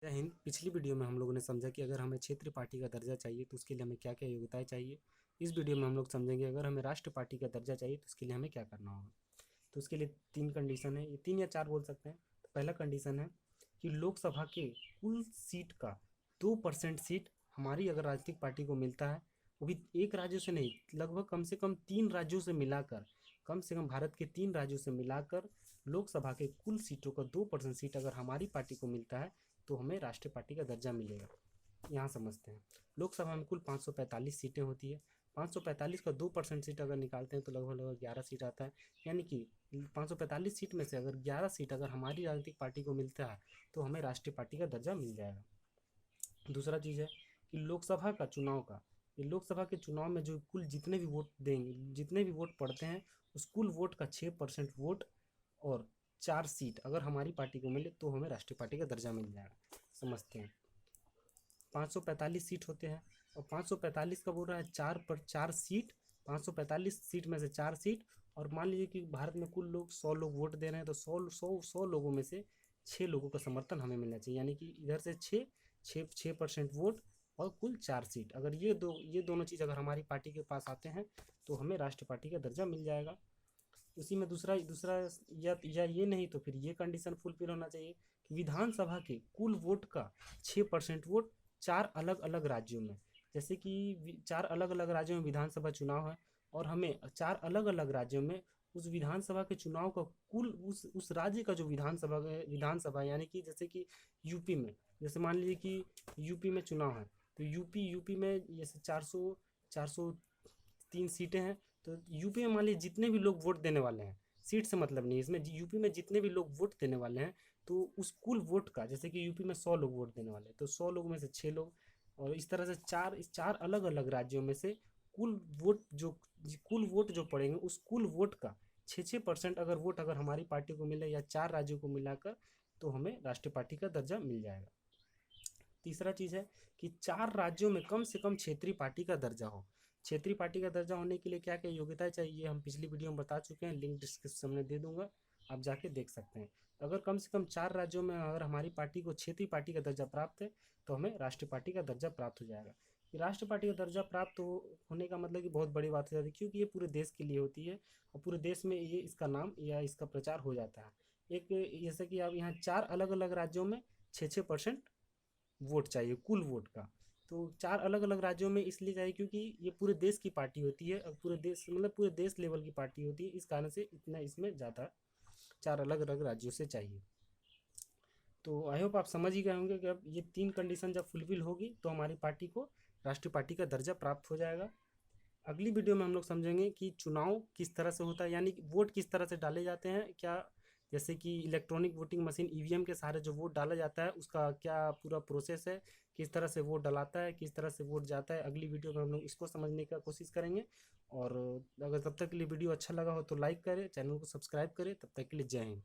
जय हिंद। पिछली वीडियो में हम लोगों ने समझा कि अगर हमें क्षेत्रीय पार्टी का दर्जा चाहिए तो उसके लिए हमें क्या क्या योग्यताएं चाहिए। इस वीडियो में हम लोग समझेंगे अगर हमें राष्ट्रीय पार्टी का दर्जा चाहिए तो उसके लिए हमें क्या करना होगा। तो उसके लिए 3 कंडीशन है, ये 3 या 4 बोल सकते हैं। तो पहला कंडीशन है कि लोकसभा के कुल सीट का 2% सीट हमारी अगर राजनीतिक पार्टी को मिलता है, वो भी एक राज्य से नहीं, लगभग कम से कम 3 राज्यों से मिलाकर, कम से कम भारत के 3 राज्यों से मिलाकर लोकसभा के कुल सीटों का 2% सीट अगर हमारी पार्टी को मिलता है तो हमें राष्ट्रीय पार्टी का दर्जा मिलेगा। यहाँ समझते हैं। लोकसभा में कुल 545 सीटें होती है। 545 का 2% सीट अगर निकालते हैं तो लगभग लगभग 11 सीट आता है। यानी कि 545 सीट में से अगर 11 सीट अगर हमारी राजनीतिक पार्टी को मिलता है तो हमें राष्ट्रीय पार्टी का दर्जा मिल जाएगा। दूसरा चीज़ है कि लोकसभा का चुनाव का, ये लोकसभा के चुनाव में जो कुल जितने भी वोट देंगे, जितने भी वोट पड़ते हैं, उस कुल वोट का 6% वोट और 4 सीट अगर हमारी पार्टी को मिले तो हमें राष्ट्रीय पार्टी का दर्जा मिल जाएगा। समझते हैं। 545 सीट होते हैं और 545 का बोल रहा है 4 सीट, 545 सीट में से 4 सीट। और मान लीजिए कि भारत में कुल लोग 100 लोग वोट दे रहे हैं तो 100 लोगों में से 6 लोगों का समर्थन हमें मिलना चाहिए। यानी कि इधर से 6% वोट और कुल 4 सीट, अगर ये दोनों चीज़ अगर हमारी पार्टी के पास आते हैं तो हमें राष्ट्रीय पार्टी का दर्जा मिल जाएगा। उसी में दूसरा दूसरा या ये नहीं तो फिर ये कंडीशन फुलफिल होना चाहिए कि विधानसभा के कुल वोट का 6% वोट 4 अलग अलग राज्यों में, जैसे कि 4 अलग अलग राज्यों में विधानसभा चुनाव है और हमें 4 अलग अलग राज्यों में उस विधानसभा के चुनाव का कुल उस राज्य का जो विधानसभा यानी कि जैसे कि यूपी में, जैसे मान लीजिए कि यूपी में चुनाव है तो यूपी में जैसे 403 सीटें हैं। तो यूपी में मान लीजिए जितने भी लोग वोट देने वाले हैं, सीट से मतलब नहीं, इसमें यूपी में जितने भी लोग वोट देने वाले हैं तो उस कुल वोट का, जैसे कि यूपी में 100 लोग वोट देने वाले हैं तो 100 लोगों में से 6 लोग, और इस तरह से इस चार अलग अलग राज्यों में से कुल वोट जो पड़ेंगे उस कुल वोट का 6% अगर वोट अगर हमारी पार्टी को मिले या 4 राज्यों को मिलाकर तो हमें राष्ट्रीय पार्टी का दर्जा मिल जाएगा। तीसरा चीज़ है कि 4 राज्यों में कम से कम क्षेत्रीय पार्टी का दर्जा हो। क्षेत्रीय पार्टी का दर्जा होने के लिए क्या क्या योग्यताएं चाहिए हम पिछली वीडियो में बता चुके हैं, लिंक डिस्क्रिप्शन में दे दूंगा, आप जाके देख सकते हैं। तो अगर कम से कम 4 राज्यों में अगर हमारी पार्टी को क्षेत्रीय पार्टी का दर्जा प्राप्त है तो हमें राष्ट्रीय पार्टी का दर्जा प्राप्त हो जाएगा। राष्ट्रीय पार्टी का दर्जा प्राप्त होने का मतलब कि बहुत बड़ी बात हो जाती है, क्योंकि ये पूरे देश के लिए होती है और पूरे देश में ये इसका नाम या इसका प्रचार हो जाता है। एक, जैसे कि आप यहाँ 4 अलग अलग राज्यों में 6% वोट चाहिए कुल वोट का, तो 4 अलग अलग राज्यों में इसलिए चाहिए क्योंकि ये पूरे देश की पार्टी होती है और पूरे देश मतलब पूरे देश लेवल की पार्टी होती है, इस कारण से इतना इसमें ज़्यादा 4 अलग अलग राज्यों से चाहिए। तो आई होप आप समझ ही गए होंगे कि अब ये 3 कंडीशन जब फुलफिल होगी तो हमारी पार्टी को राष्ट्रीय पार्टी का दर्जा प्राप्त हो जाएगा। अगली वीडियो में हम लोग समझेंगे कि चुनाव किस तरह से होता है, यानी कि वोट किस तरह से डाले जाते हैं, क्या जैसे कि इलेक्ट्रॉनिक वोटिंग मशीन ईवीएम के सहारे जो वोट डाला जाता है उसका क्या पूरा प्रोसेस है, किस तरह से वोट डलाता है, किस तरह से वोट जाता है। अगली वीडियो में हम लोग इसको समझने का कोशिश करेंगे। और अगर तब तक के लिए वीडियो अच्छा लगा हो तो लाइक करें, चैनल को सब्सक्राइब करें। तब तक के लिए जय हिंद।